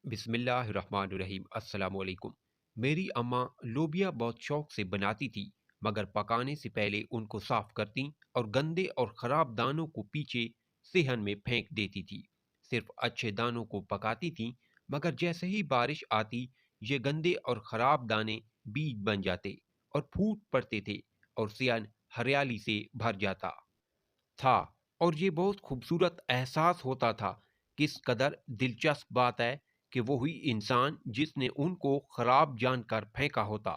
बिस्मिल्लाहिर्रहमानिर्रहीम। अस्सलाम वालेकुम। मेरी अम्मा लोबिया बहुत शौक से बनाती थी, मगर पकाने से पहले उनको साफ करती और गंदे और ख़राब दानों को पीछे सेहन में फेंक देती थी। सिर्फ अच्छे दानों को पकाती थी, मगर जैसे ही बारिश आती, ये गंदे और ख़राब दाने बीज बन जाते और फूट पड़ते थे और सेहन हरियाली से भर जाता था। और ये बहुत खूबसूरत एहसास होता था। किस कदर दिलचस्प बात है कि वही इंसान जिसने उनको खराब जानकर फेंका होता,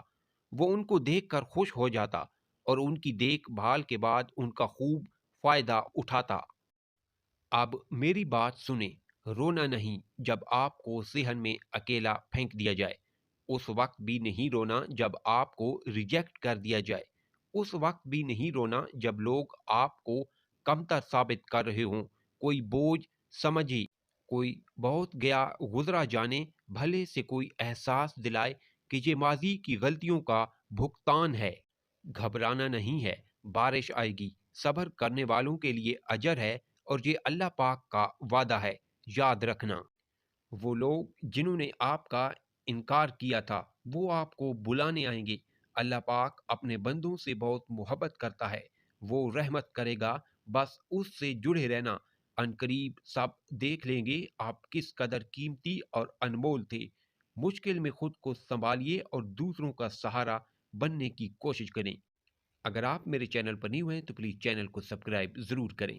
वो उनको देखकर खुश हो जाता और उनकी देखभाल के बाद उनका खूब फायदा उठाता। अब मेरी बात सुने, रोना नहीं जब आपको सेहन में अकेला फेंक दिया जाए। उस वक्त भी नहीं रोना जब आपको रिजेक्ट कर दिया जाए। उस वक्त भी नहीं रोना जब लोग आपको कमतर साबित कर रहे हों। कोई बोझ समझे, कोई बहुत गया गुजरा जाने, भले से कोई एहसास दिलाए कि ये माजी की गलतियों का भुगतान है। घबराना नहीं है, बारिश आएगी, सब्र करने वालों के लिए अजर है और ये अल्लाह पाक का वादा है। याद रखना, वो लोग जिन्होंने आपका इनकार किया था, वो आपको बुलाने आएंगे। अल्लाह पाक अपने बंदों से बहुत मोहब्बत करता है, वो रहमत करेगा। बस उससे जुड़े रहना। अनकरीब सब देख लेंगे आप किस कदर कीमती और अनमोल थे। मुश्किल में खुद को संभालिए और दूसरों का सहारा बनने की कोशिश करें। अगर आप मेरे चैनल पर न्यू हैं तो प्लीज़ चैनल को सब्सक्राइब ज़रूर करें।